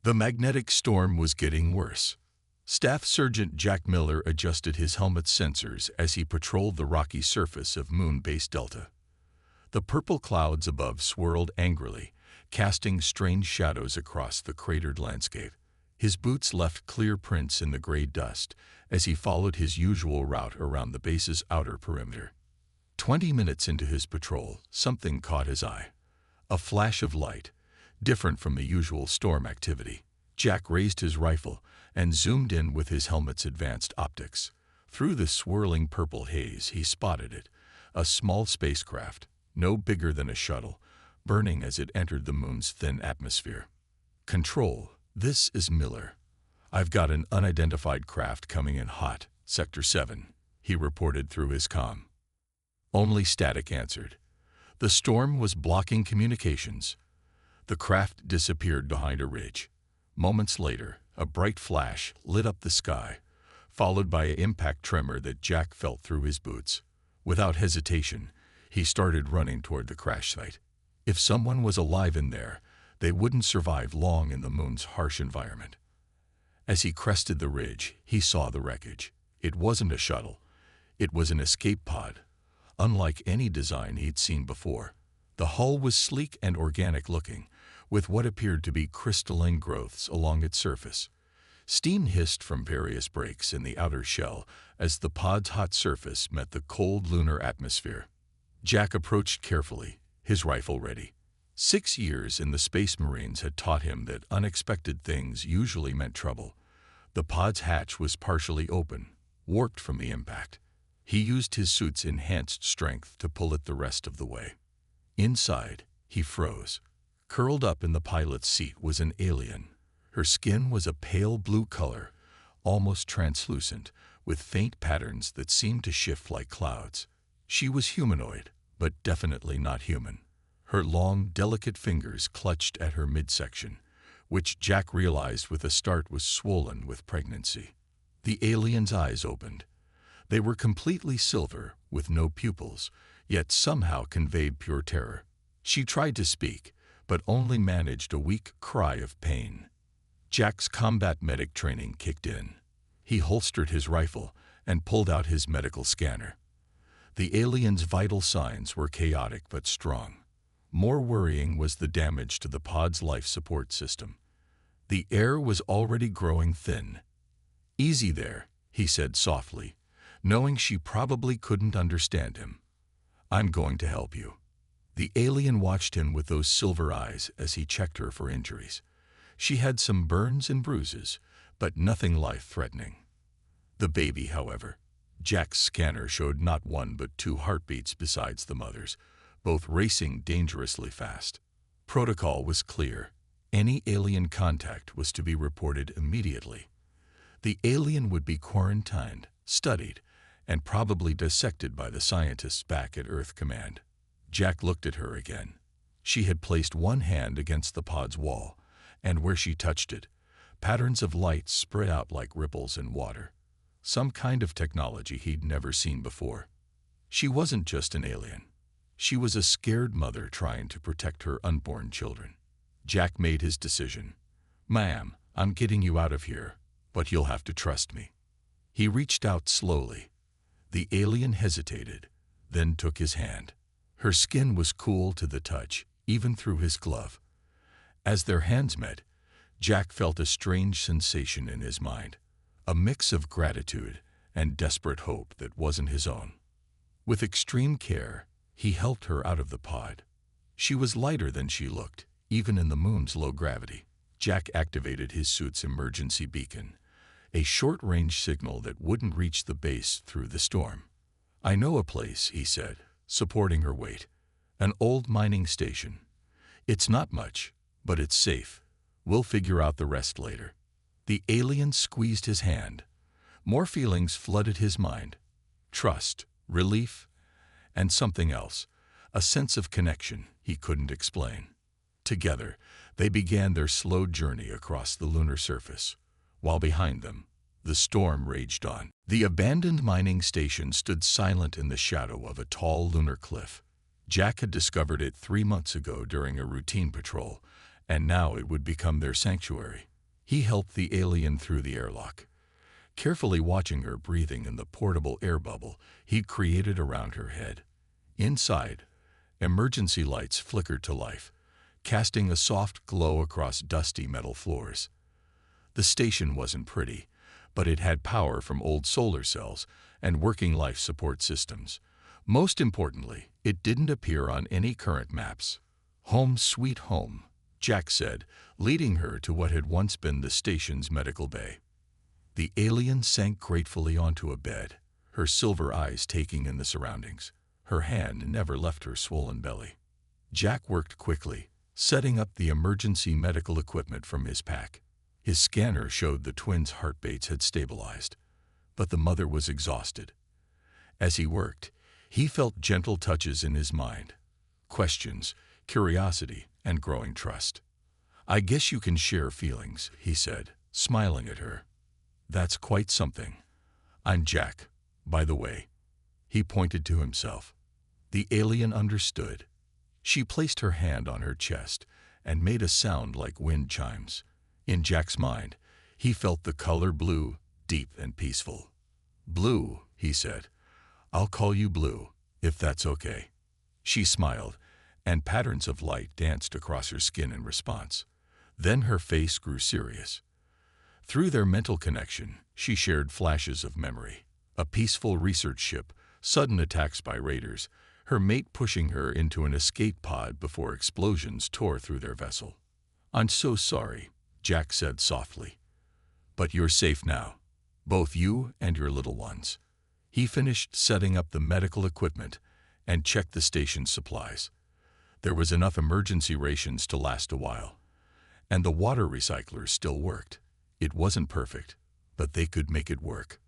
The magnetic storm was getting worse. Staff Sergeant Jack Miller adjusted his helmet's sensors as he patrolled the rocky surface of Moon Base Delta. The purple clouds above swirled angrily, casting strange shadows across the cratered landscape. His boots left clear prints in the gray dust as he followed his usual route around the base's outer perimeter. 20 minutes into his patrol, something caught his eye. A flash of light, different from the usual storm activity. Jack raised his rifle and zoomed in with his helmet's advanced optics. Through the swirling purple haze, he spotted it, a small spacecraft, no bigger than a shuttle, burning as it entered the moon's thin atmosphere. "Control, this is Miller. I've got an unidentified craft coming in hot, Sector 7, he reported through his comm. Only static answered. The storm was blocking communications. The craft disappeared behind a ridge. Moments later, a bright flash lit up the sky, followed by an impact tremor that Jack felt through his boots. Without hesitation, he started running toward the crash site. If someone was alive in there, they wouldn't survive long in the moon's harsh environment. As he crested the ridge, he saw the wreckage. It wasn't a shuttle. It was an escape pod, unlike any design he'd seen before. The hull was sleek and organic-looking, with what appeared to be crystalline growths along its surface. Steam hissed from various breaks in the outer shell as the pod's hot surface met the cold lunar atmosphere. Jack approached carefully, his rifle ready. 6 years in the Space Marines had taught him that unexpected things usually meant trouble. The pod's hatch was partially open, warped from the impact. He used his suit's enhanced strength to pull it the rest of the way. Inside, he froze. Curled up in the pilot's seat was an alien. Her skin was a pale blue color, almost translucent, with faint patterns that seemed to shift like clouds. She was humanoid, but definitely not human. Her long, delicate fingers clutched at her midsection, which Jack realized with a start was swollen with pregnancy. The alien's eyes opened. They were completely silver, with no pupils, yet somehow conveyed pure terror. She tried to speak, but only managed a weak cry of pain. Jack's combat medic training kicked in. He holstered his rifle and pulled out his medical scanner. The alien's vital signs were chaotic but strong. More worrying was the damage to the pod's life support system. The air was already growing thin. "Easy there," he said softly, knowing she probably couldn't understand him. "I'm going to help you." The alien watched him with those silver eyes as he checked her for injuries. She had some burns and bruises, but nothing life-threatening. The baby, however, Jack's scanner showed not one but 2 heartbeats besides the mother's, both racing dangerously fast. Protocol was clear. Any alien contact was to be reported immediately. The alien would be quarantined, studied, and probably dissected by the scientists back at Earth Command. Jack looked at her again. She had placed one hand against the pod's wall, and where she touched it, patterns of light spread out like ripples in water. Some kind of technology he'd never seen before. She wasn't just an alien. She was a scared mother trying to protect her unborn children. Jack made his decision. "Ma'am, I'm getting you out of here, but you'll have to trust me." He reached out slowly. The alien hesitated, then took his hand. Her skin was cool to the touch, even through his glove. As their hands met, Jack felt a strange sensation in his mind, a mix of gratitude and desperate hope that wasn't his own. With extreme care, he helped her out of the pod. She was lighter than she looked, even in the moon's low gravity. Jack activated his suit's emergency beacon, a short-range signal that wouldn't reach the base through the storm. "I know a place," he said, supporting her weight. "An old mining station. It's not much, but it's safe. We'll figure out the rest later." The alien squeezed his hand. More feelings flooded his mind. Trust, relief, and something else, a sense of connection he couldn't explain. Together, they began their slow journey across the lunar surface, while behind them, the storm raged on. The abandoned mining station stood silent in the shadow of a tall lunar cliff. Jack had discovered it 3 months ago during a routine patrol, and now it would become their sanctuary. He helped the alien through the airlock, carefully watching her breathing in the portable air bubble he'd created around her head. Inside, emergency lights flickered to life, casting a soft glow across dusty metal floors. The station wasn't pretty, but it had power from old solar cells and working life support systems. Most importantly, it didn't appear on any current maps. "Home sweet home," Jack said, leading her to what had once been the station's medical bay. The alien sank gratefully onto a bed, her silver eyes taking in the surroundings. Her hand never left her swollen belly. Jack worked quickly, setting up the emergency medical equipment from his pack. His scanner showed the twins' heartbeats had stabilized, but the mother was exhausted. As he worked, he felt gentle touches in his mind. Questions, curiosity, and growing trust. "I guess you can share feelings," he said, smiling at her. "That's quite something. I'm Jack, by the way." He pointed to himself. The alien understood. She placed her hand on her chest and made a sound like wind chimes. In Jack's mind, he felt the color blue, deep and peaceful. "Blue," he said. "I'll call you Blue, if that's okay." She smiled, and patterns of light danced across her skin in response. Then her face grew serious. Through their mental connection, she shared flashes of memory. A peaceful research ship, sudden attacks by raiders, her mate pushing her into an escape pod before explosions tore through their vessel. "I'm so sorry," Jack said softly. "But you're safe now, both you and your little ones." He finished setting up the medical equipment and checked the station's supplies. There was enough emergency rations to last a while, and the water recyclers still worked. It wasn't perfect, but they could make it work.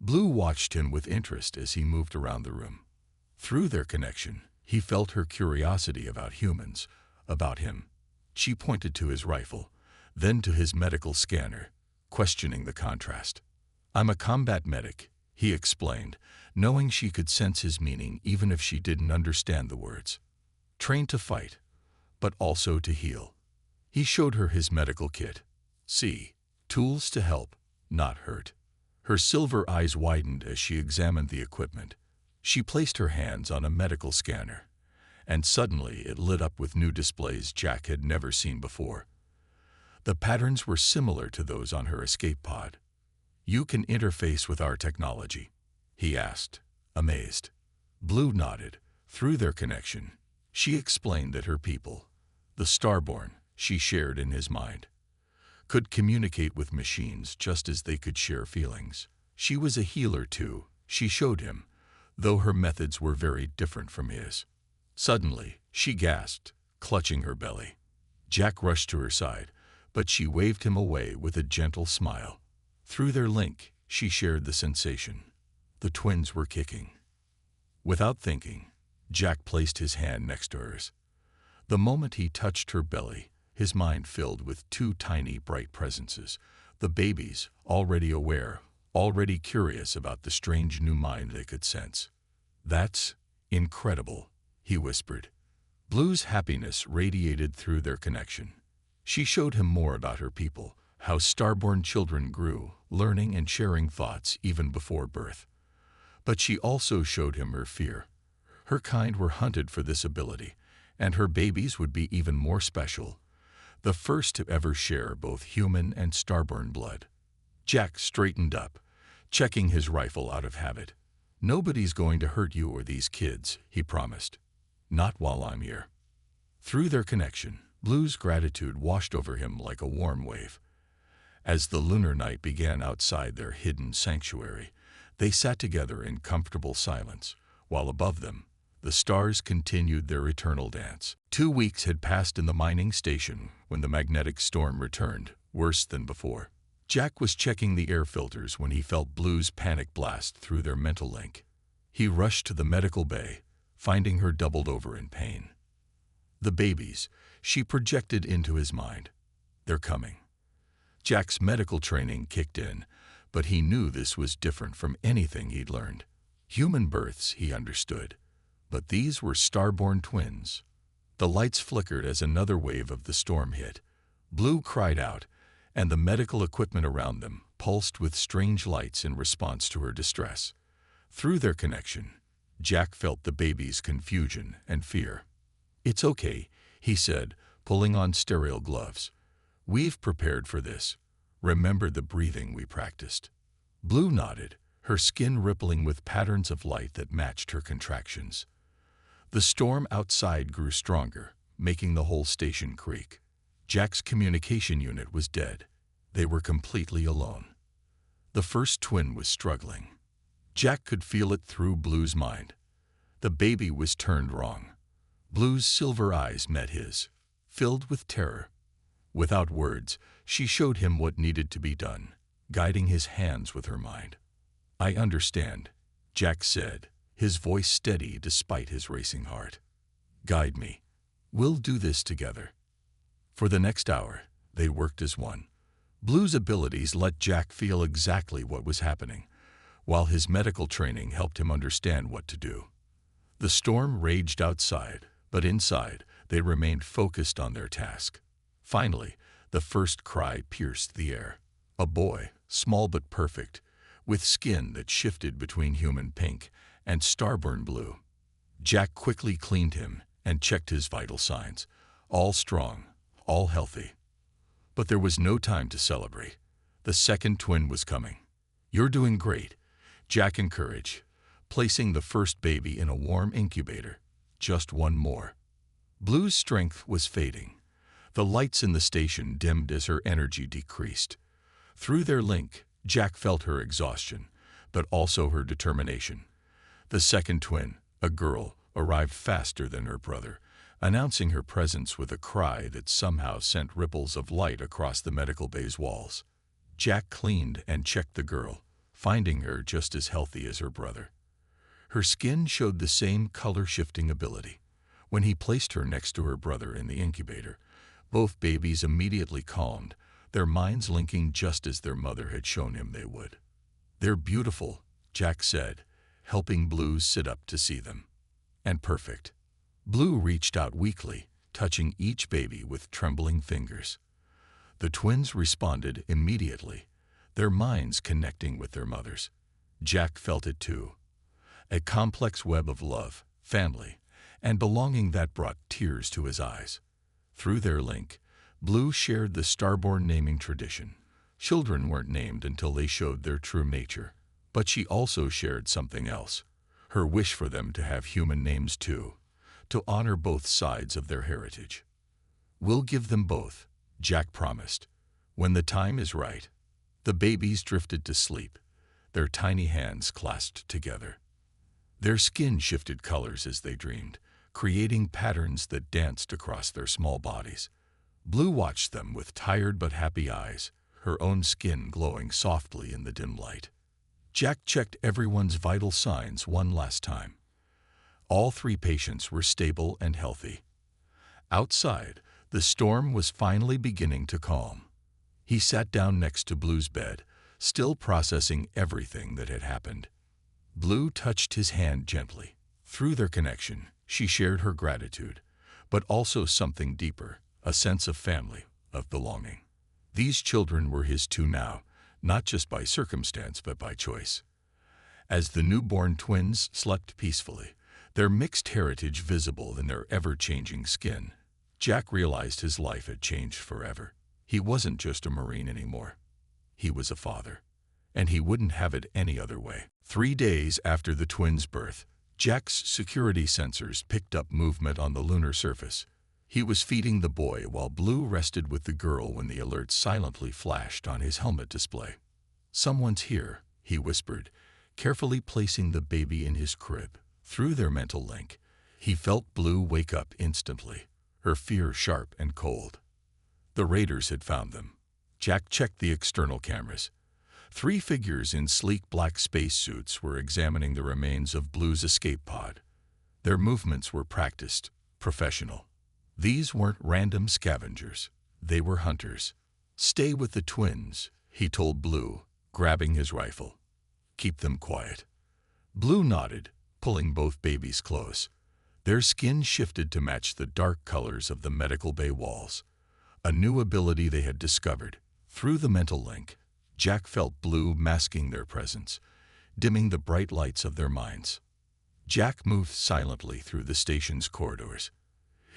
Blue watched him with interest as he moved around the room. Through their connection, he felt her curiosity about humans, about him. She pointed to his rifle, then to his medical scanner, questioning the contrast. "I'm a combat medic," he explained, knowing she could sense his meaning even if she didn't understand the words. "Trained to fight, but also to heal." He showed her his medical kit. "See, tools to help, not hurt." Her silver eyes widened as she examined the equipment. She placed her hands on a medical scanner, and suddenly it lit up with new displays Jack had never seen before. The patterns were similar to those on her escape pod. "You can interface with our technology?" he asked, amazed. Blue nodded. Through their connection, she explained that her people, the Starborn, she shared in his mind, could communicate with machines just as they could share feelings. She was a healer too, she showed him, though her methods were very different from his. Suddenly, she gasped, clutching her belly. Jack rushed to her side, but she waved him away with a gentle smile. Through their link, she shared the sensation. The twins were kicking. Without thinking, Jack placed his hand next to hers. The moment he touched her belly, his mind filled with two tiny, bright presences, the babies, already aware, already curious about the strange new mind they could sense. "That's incredible," he whispered. Blue's happiness radiated through their connection. She showed him more about her people, how starborn children grew, learning and sharing thoughts even before birth. But she also showed him her fear. Her kind were hunted for this ability, and her babies would be even more special, the first to ever share both human and starborn blood. Jack straightened up, checking his rifle out of habit. "Nobody's going to hurt you or these kids," he promised. "Not while I'm here." Through their connection, Blue's gratitude washed over him like a warm wave. As the lunar night began outside their hidden sanctuary, they sat together in comfortable silence, while above them, the stars continued their eternal dance. 2 weeks had passed in the mining station when the magnetic storm returned, worse than before. Jack was checking the air filters when he felt Blue's panic blast through their mental link. He rushed to the medical bay, finding her doubled over in pain. The babies, she projected into his mind. "They're coming." Jack's medical training kicked in, but he knew this was different from anything he'd learned. Human births, he understood, but these were starborn twins. The lights flickered as another wave of the storm hit. Blue cried out, and the medical equipment around them pulsed with strange lights in response to her distress. Through their connection, Jack felt the baby's confusion and fear. "It's okay," he said, pulling on sterile gloves. "We've prepared for this. Remember the breathing we practiced." Blue nodded, her skin rippling with patterns of light that matched her contractions. The storm outside grew stronger, making the whole station creak. Jack's communication unit was dead. They were completely alone. The first twin was struggling. Jack could feel it through Blue's mind. The baby was turned wrong. Blue's silver eyes met his, filled with terror. Without words, she showed him what needed to be done, guiding his hands with her mind. "I understand," Jack said, his voice steady despite his racing heart. "Guide me. We'll do this together." For the next hour, they worked as one. Blue's abilities let Jack feel exactly what was happening, while his medical training helped him understand what to do. The storm raged outside, but inside, they remained focused on their task. Finally, the first cry pierced the air. A boy, small but perfect, with skin that shifted between human pink and starborn blue. Jack quickly cleaned him and checked his vital signs. All strong, all healthy. But there was no time to celebrate. The second twin was coming. "You're doing great," Jack encouraged, placing the first baby in a warm incubator. "Just one more." Blue's strength was fading. The lights in the station dimmed as her energy decreased. Through their link, Jack felt her exhaustion, but also her determination. The second twin, a girl, arrived faster than her brother, announcing her presence with a cry that somehow sent ripples of light across the medical bay's walls. Jack cleaned and checked the girl, finding her just as healthy as her brother. Her skin showed the same color-shifting ability. When he placed her next to her brother in the incubator, both babies immediately calmed, their minds linking just as their mother had shown him they would. "They're beautiful," Jack said, helping Blue sit up to see them. "And perfect." Blue reached out weakly, touching each baby with trembling fingers. The twins responded immediately, their minds connecting with their mothers. Jack felt it too. A complex web of love, family, and belonging that brought tears to his eyes. Through their link, Blue shared the starborn naming tradition. Children weren't named until they showed their true nature. But she also shared something else, her wish for them to have human names too, to honor both sides of their heritage. "We'll give them both," Jack promised, "when the time is right." The babies drifted to sleep, their tiny hands clasped together. Their skin shifted colors as they dreamed, creating patterns that danced across their small bodies. Blue watched them with tired but happy eyes, her own skin glowing softly in the dim light. Jack checked everyone's vital signs one last time. All three patients were stable and healthy. Outside, the storm was finally beginning to calm. He sat down next to Blue's bed, still processing everything that had happened. Blue touched his hand gently. Through their connection, she shared her gratitude, but also something deeper, a sense of family, of belonging. These children were his too now, not just by circumstance but by choice. As the newborn twins slept peacefully, their mixed heritage visible in their ever-changing skin, Jack realized his life had changed forever. He wasn't just a Marine anymore. He was a father, and he wouldn't have it any other way. 3 days after the twins' birth, Jack's security sensors picked up movement on the lunar surface. He was feeding the boy while Blue rested with the girl when the alert silently flashed on his helmet display. "Someone's here," he whispered, carefully placing the baby in his crib. Through their mental link, he felt Blue wake up instantly, her fear sharp and cold. The raiders had found them. Jack checked the external cameras. 3 figures in sleek black spacesuits were examining the remains of Blue's escape pod. Their movements were practiced, professional. These weren't random scavengers. They were hunters. "Stay with the twins," he told Blue, grabbing his rifle. "Keep them quiet." Blue nodded, pulling both babies close. Their skin shifted to match the dark colors of the medical bay walls. A new ability they had discovered, Through the mental link, Jack felt Blue masking their presence, dimming the bright lights of their minds. Jack moved silently through the station's corridors.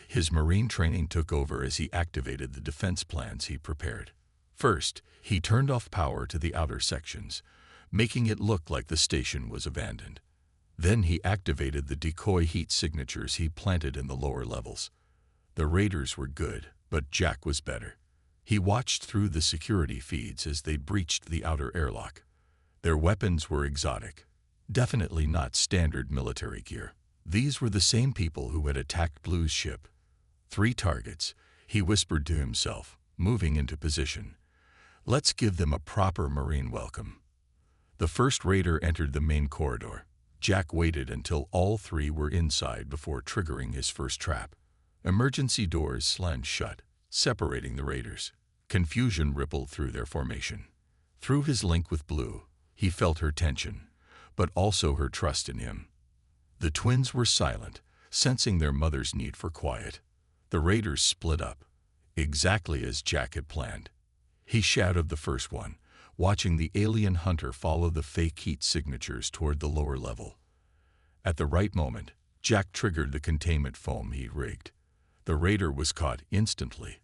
His marine training took over as he activated the defense plans he prepared. First, he turned off power to the outer sections, making it look like the station was abandoned. Then he activated the decoy heat signatures he planted in the lower levels. The raiders were good, but Jack was better. He watched through the security feeds as they breached the outer airlock. Their weapons were exotic, definitely not standard military gear. These were the same people who had attacked Blue's ship. 3 targets, he whispered to himself, moving into position. Let's give them a proper marine welcome. The first raider entered the main corridor. Jack waited until all 3 were inside before triggering his first trap. Emergency doors slammed shut, separating the raiders. Confusion rippled through their formation. Through his link with Blue, he felt her tension, but also her trust in him. The twins were silent, sensing their mother's need for quiet. The raiders split up, exactly as Jack had planned. He shadowed the first one, watching the alien hunter follow the fake heat signatures toward the lower level. At the right moment, Jack triggered the containment foam he rigged. The raider was caught instantly,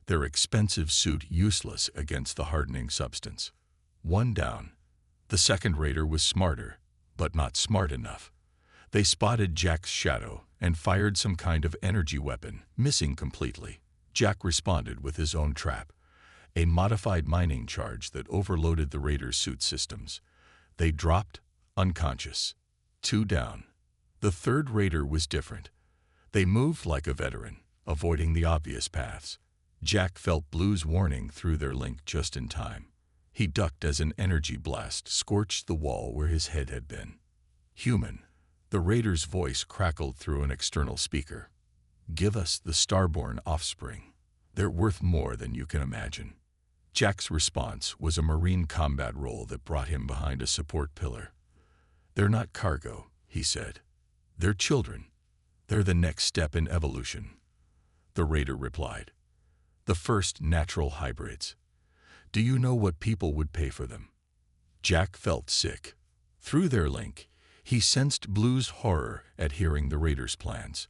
their expensive suit useless against the hardening substance. 1 down. The second raider was smarter, but not smart enough. They spotted Jack's shadow and fired some kind of energy weapon, missing completely. Jack responded with his own trap, a modified mining charge that overloaded the raiders' suit systems. They dropped, unconscious. 2 down. The third raider was different. They moved like a veteran, avoiding the obvious paths. Jack felt Blue's warning through their link just in time. He ducked as an energy blast scorched the wall where his head had been. Human. The raider's voice crackled through an external speaker. Give us the starborn offspring. They're worth more than you can imagine. Jack's response was a marine combat role that brought him behind a support pillar. They're not cargo, he said. They're children. They're the next step in evolution. The raider replied. The first natural hybrids. Do you know what people would pay for them? Jack felt sick. Through their link, he sensed Blue's horror at hearing the raiders' plans.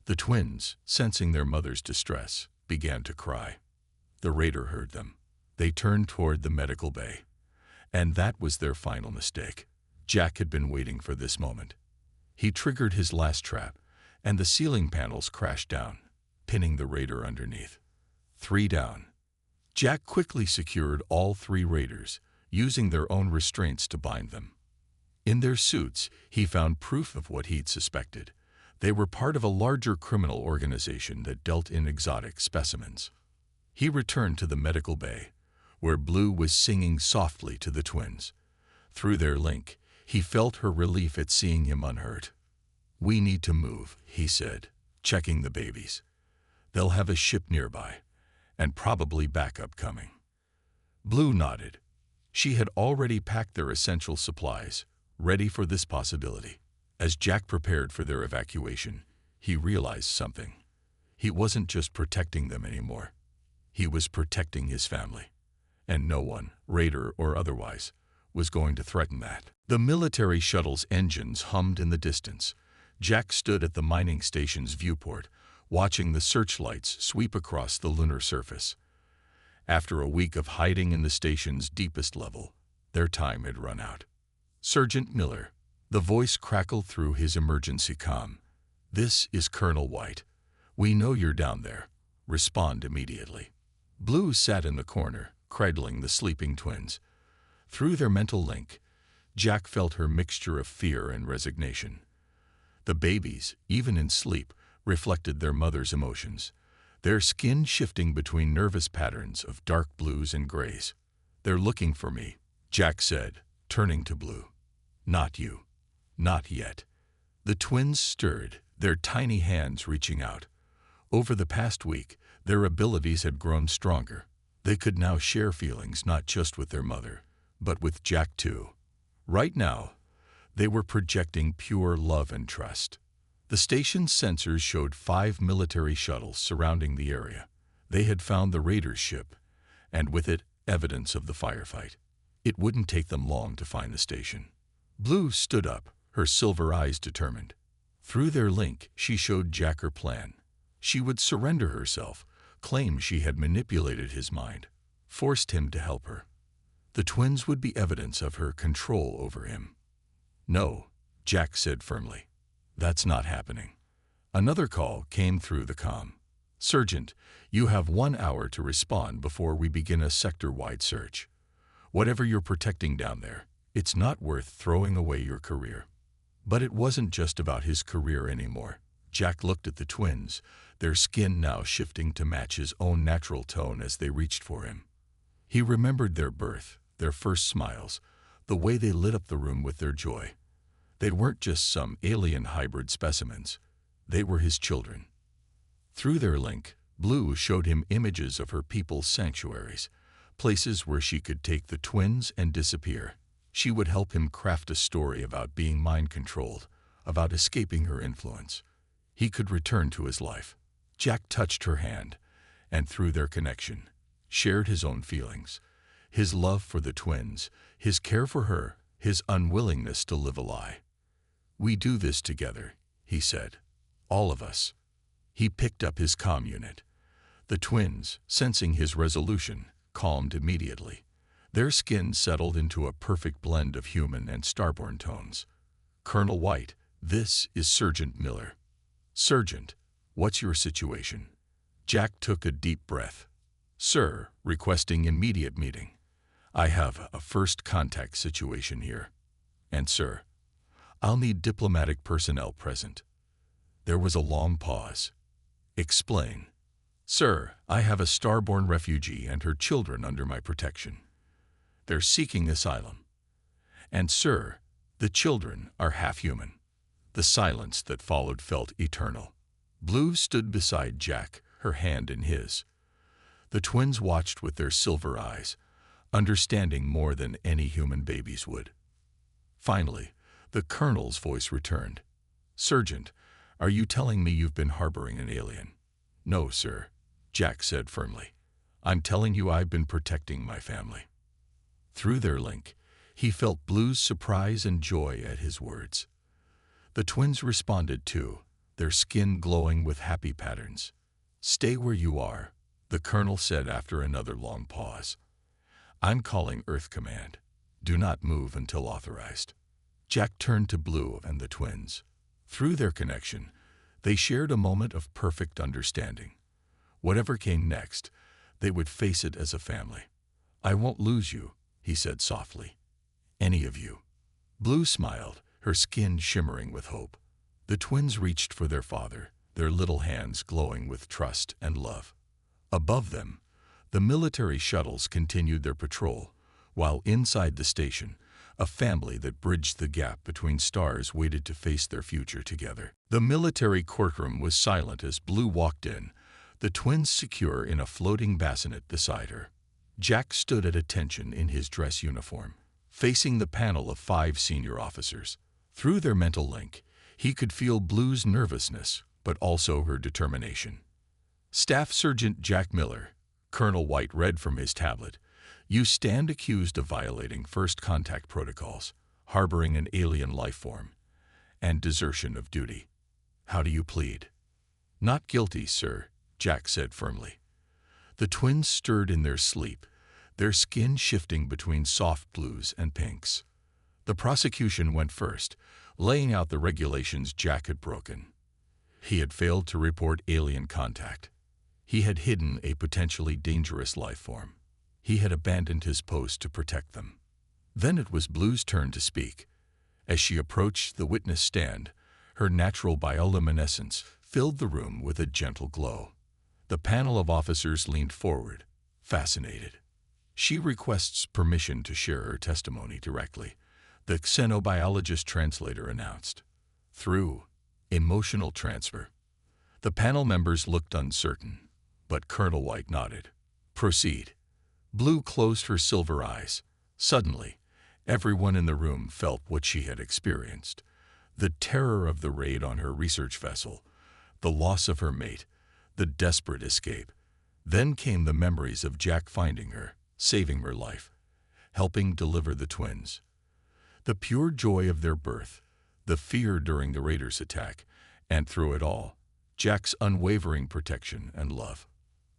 The twins, sensing their mother's distress, began to cry. The raider heard them. They turned toward the medical bay. And that was their final mistake. Jack had been waiting for this moment. He triggered his last trap, and the ceiling panels crashed down, pinning the raider underneath. 3 down. Jack quickly secured all 3 raiders, using their own restraints to bind them. In their suits, he found proof of what he'd suspected. They were part of a larger criminal organization that dealt in exotic specimens. He returned to the medical bay, where Blue was singing softly to the twins. Through their link, he felt her relief at seeing him unhurt. We need to move, he said, checking the babies. They'll have a ship nearby, and probably backup coming. Blue nodded. She had already packed their essential supplies, ready for this possibility. As Jack prepared for their evacuation, he realized something. He wasn't just protecting them anymore. He was protecting his family. And no one, raider or otherwise, was going to threaten that. The military shuttle's engines hummed in the distance. Jack stood at the mining station's viewport, watching the searchlights sweep across the lunar surface. After a week of hiding in the station's deepest level, their time had run out. Sergeant Miller, the voice crackled through his emergency comm. This is Colonel White. We know you're down there. Respond immediately. Blue sat in the corner, cradling the sleeping twins. Through their mental link, Jack felt her mixture of fear and resignation. The babies, even in sleep, reflected their mother's emotions, their skin shifting between nervous patterns of dark blues and grays. They're looking for me, Jack said, turning to Blue. Not you. Not yet. The twins stirred, their tiny hands reaching out. Over the past week, their abilities had grown stronger. They could now share feelings not just with their mother, but with Jack too. Right now, they were projecting pure love and trust. The station's sensors showed 5 military shuttles surrounding the area. They had found the raiders' ship, and with it, evidence of the firefight. It wouldn't take them long to find the station. Blue stood up, her silver eyes determined. Through their link, she showed Jack her plan. She would surrender herself, claim she had manipulated his mind, forced him to help her. The twins would be evidence of her control over him. "No," Jack said firmly. "That's not happening." Another call came through the comm. "Sergeant, you have 1 hour to respond before we begin a sector-wide search. Whatever you're protecting down there, it's not worth throwing away your career." But it wasn't just about his career anymore. Jack looked at the twins, their skin now shifting to match his own natural tone as they reached for him. He remembered their birth, their first smiles, the way they lit up the room with their joy. They weren't just some alien hybrid specimens. They were his children. Through their link, Blue showed him images of her people's sanctuaries, places where she could take the twins and disappear. She would help him craft a story about being mind-controlled, about escaping her influence. He could return to his life. Jack touched her hand, and through their connection, shared his own feelings, his love for the twins, his care for her, his unwillingness to live a lie. "We do this together," he said. "All of us." He picked up his comm unit. The twins, sensing his resolution, calmed immediately. Their skin settled into a perfect blend of human and starborn tones. "Colonel White, this is Sergeant Miller." "Sergeant, what's your situation?" Jack took a deep breath. "Sir, requesting immediate meeting. I have a first contact situation here. And sir, I'll need diplomatic personnel present." There was a long pause. "Explain." "Sir, I have a starborn refugee and her children under my protection. They're seeking asylum. And sir, the children are half-human." The silence that followed felt eternal. Blue stood beside Jack, her hand in his. The twins watched with their silver eyes, understanding more than any human babies would. Finally, the colonel's voice returned. "Sergeant, are you telling me you've been harboring an alien?" "No, sir," Jack said firmly. "I'm telling you I've been protecting my family." Through their link, he felt Blue's surprise and joy at his words. The twins responded too, their skin glowing with happy patterns. "Stay where you are," the colonel said after another long pause. "I'm calling Earth Command. Do not move until authorized." Jack turned to Blue and the twins. Through their connection, they shared a moment of perfect understanding. Whatever came next, they would face it as a family. "I won't lose you," he said softly. "Any of you." Blue smiled, her skin shimmering with hope. The twins reached for their father, their little hands glowing with trust and love. Above them, the military shuttles continued their patrol, while inside the station, a family that bridged the gap between stars waited to face their future together. The military courtroom was silent as Blue walked in, the twins secure in a floating bassinet beside her. Jack stood at attention in his dress uniform, facing the panel of 5 senior officers. Through their mental link, he could feel Blue's nervousness, but also her determination. "Staff Sergeant Jack Miller," Colonel White read from his tablet, "you stand accused of violating first contact protocols, harboring an alien life form, and desertion of duty. How do you plead?" "Not guilty, sir," Jack said firmly. The twins stirred in their sleep, their skin shifting between soft blues and pinks. The prosecution went first, laying out the regulations Jack had broken. He had failed to report alien contact. He had hidden a potentially dangerous life form. He had abandoned his post to protect them. Then it was Blue's turn to speak. As she approached the witness stand, her natural bioluminescence filled the room with a gentle glow. The panel of officers leaned forward, fascinated. "She requests permission to share her testimony directly," the xenobiologist translator announced. "Through emotional transfer." The panel members looked uncertain, but Colonel White nodded. "Proceed." Blue closed her silver eyes. Suddenly, everyone in the room felt what she had experienced. The terror of the raid on her research vessel, the loss of her mate, the desperate escape. Then came the memories of Jack finding her, saving her life, helping deliver the twins. The pure joy of their birth, the fear during the raiders' attack, and through it all, Jack's unwavering protection and love.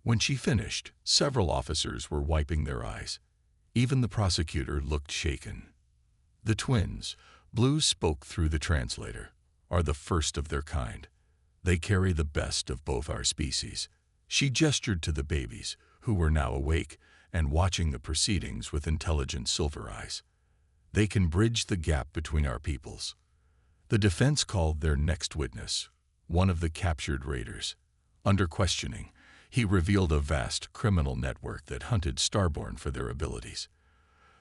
When she finished, several officers were wiping their eyes. Even the prosecutor looked shaken. The twins, Blue spoke through the translator, are the first of their kind. They carry the best of both our species. She gestured to the babies, who were now awake and watching the proceedings with intelligent silver eyes. They can bridge the gap between our peoples. The defense called their next witness, one of the captured raiders. Under questioning, he revealed a vast criminal network that hunted Starborn for their abilities.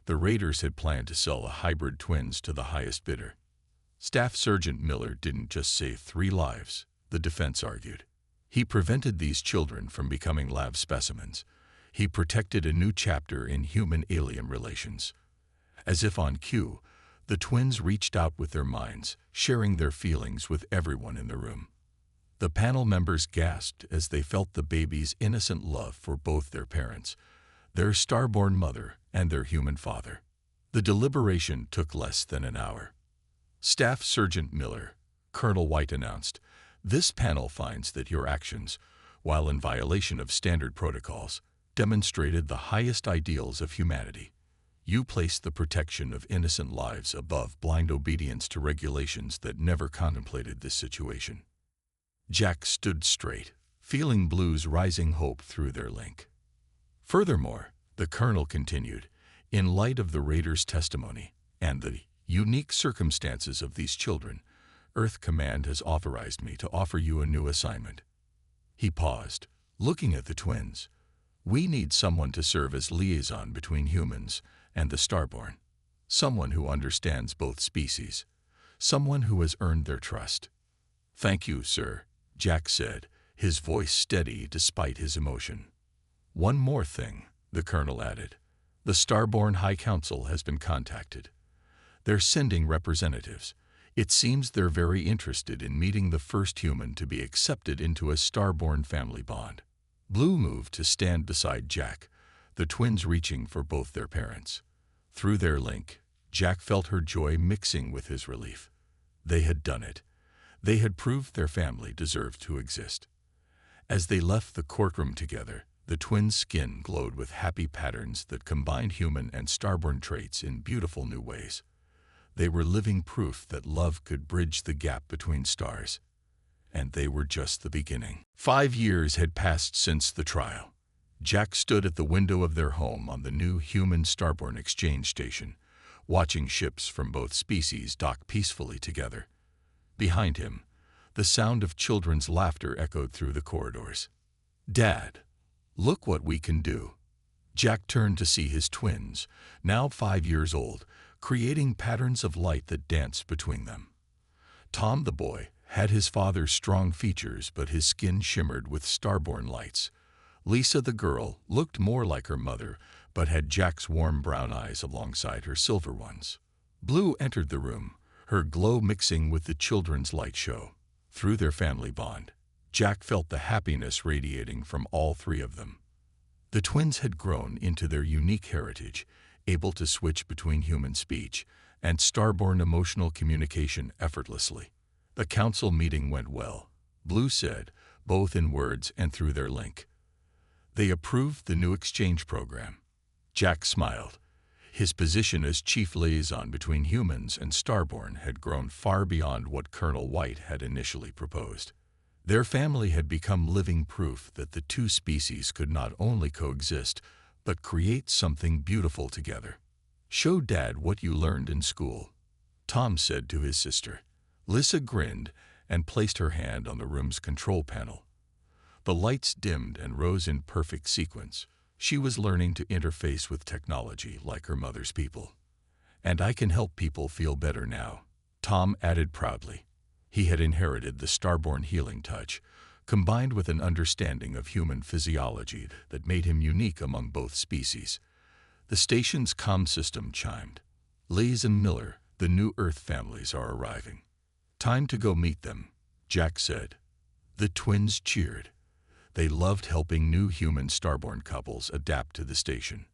The raiders had planned to sell the hybrid twins to the highest bidder. Staff Sergeant Miller didn't just save 3 lives, the defense argued. He prevented these children from becoming lab specimens. He protected a new chapter in human-alien relations. As if on cue, the twins reached out with their minds, sharing their feelings with everyone in the room. The panel members gasped as they felt the babies' innocent love for both their parents, their starborn mother and their human father. The deliberation took less than an hour. Staff Sergeant Miller, Colonel White announced, "This panel finds that your actions, while in violation of standard protocols, demonstrated the highest ideals of humanity. You placed the protection of innocent lives above blind obedience to regulations that never contemplated this situation." Jack stood straight, feeling Blue's rising hope through their link. Furthermore, the colonel continued, in light of the raiders' testimony and the unique circumstances of these children, Earth Command has authorized me to offer you a new assignment. He paused, looking at the twins. We need someone to serve as liaison between humans and the Starborn. Someone who understands both species. Someone who has earned their trust. Thank you, sir, Jack said, his voice steady despite his emotion. One more thing, the colonel added. The Starborn High Council has been contacted. They're sending representatives. It seems they're very interested in meeting the first human to be accepted into a Starborn family bond. Blue moved to stand beside Jack, the twins reaching for both their parents. Through their link, Jack felt her joy mixing with his relief. They had done it. They had proved their family deserved to exist. As they left the courtroom together, the twins' skin glowed with happy patterns that combined human and Starborn traits in beautiful new ways. They were living proof that love could bridge the gap between stars. And they were just the beginning. 5 years had passed since the trial. Jack stood at the window of their home on the new human-Starborn exchange station, watching ships from both species dock peacefully together. Behind him, the sound of children's laughter echoed through the corridors. Dad, look what we can do. Jack turned to see his twins, now 5 years old, creating patterns of light that danced between them. Tom, the boy, had his father's strong features, but his skin shimmered with Starborn lights. Lisa, the girl, looked more like her mother, but had Jack's warm brown eyes alongside her silver ones. Blue entered the room, her glow mixing with the children's light show. Through their family bond, Jack felt the happiness radiating from all 3 of them. The twins had grown into their unique heritage, able to switch between human speech and Starborn emotional communication effortlessly. The council meeting went well, Blue said, both in words and through their link. They approved the new exchange program. Jack smiled. His position as chief liaison between humans and Starborn had grown far beyond what Colonel White had initially proposed. Their family had become living proof that the 2 species could not only coexist, but create something beautiful together. Show Dad what you learned in school, Tom said to his sister. Lisa grinned and placed her hand on the room's control panel. The lights dimmed and rose in perfect sequence. She was learning to interface with technology like her mother's people. And I can help people feel better now, Tom added proudly. He had inherited the Starborn healing touch, combined with an understanding of human physiology that made him unique among both species. The station's comm system chimed. Lees and Miller, the new Earth families are arriving. Time to go meet them, Jack said. The twins cheered. They loved helping new human starborn couples adapt to the station.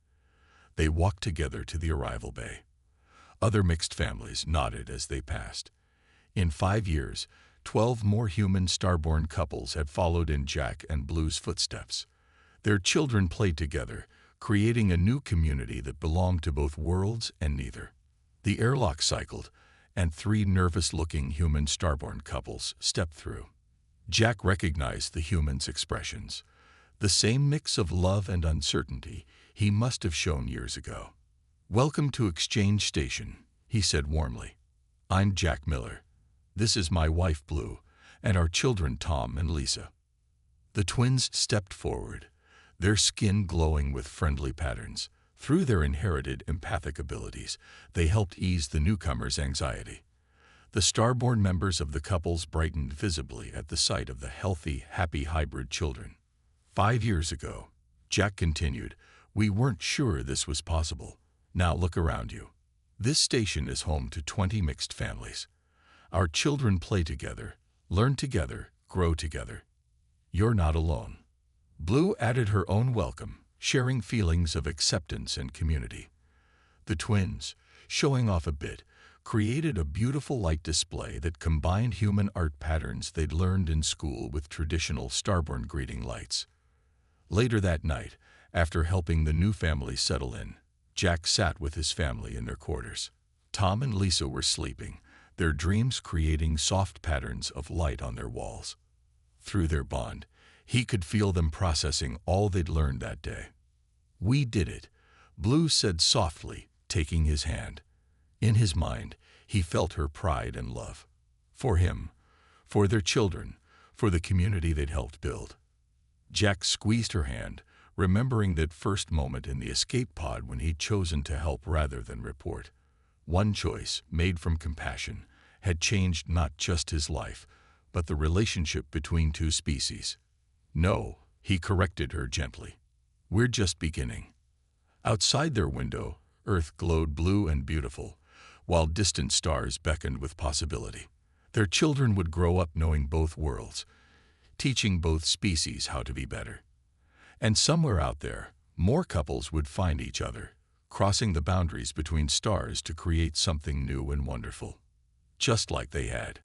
They walked together to the arrival bay. Other mixed families nodded as they passed. In 5 years, 12 more human starborn couples had followed in Jack and Blue's footsteps. Their children played together, creating a new community that belonged to both worlds and neither. The airlock cycled, and 3 nervous-looking human starborn couples stepped through. Jack recognized the humans' expressions, the same mix of love and uncertainty he must have shown years ago. "Welcome to Exchange Station," he said warmly. "I'm Jack Miller. This is my wife Blue, and our children Tom and Lisa." The twins stepped forward, their skin glowing with friendly patterns. Through their inherited empathic abilities, they helped ease the newcomers' anxiety. The starborn members of the couples brightened visibly at the sight of the healthy, happy hybrid children. 5 years ago, Jack continued, we weren't sure this was possible. Now look around you. This station is home to 20 mixed families. Our children play together, learn together, grow together. You're not alone. Blue added her own welcome, sharing feelings of acceptance and community. The twins, showing off a bit, created a beautiful light display that combined human art patterns they'd learned in school with traditional starborn greeting lights. Later that night, after helping the new family settle in, Jack sat with his family in their quarters. Tom and Lisa were sleeping, their dreams creating soft patterns of light on their walls. Through their bond, he could feel them processing all they'd learned that day. "We did it," Blue said softly, taking his hand. In his mind, he felt her pride and love. For him, for their children, for the community they'd helped build. Jack squeezed her hand, remembering that first moment in the escape pod when he'd chosen to help rather than report. One choice, made from compassion, had changed not just his life, but the relationship between two species. "No," he corrected her gently. "We're just beginning." Outside their window, Earth glowed blue and beautiful, while distant stars beckoned with possibility. Their children would grow up knowing both worlds, teaching both species how to be better. And somewhere out there, more couples would find each other, crossing the boundaries between stars to create something new and wonderful, just like they had.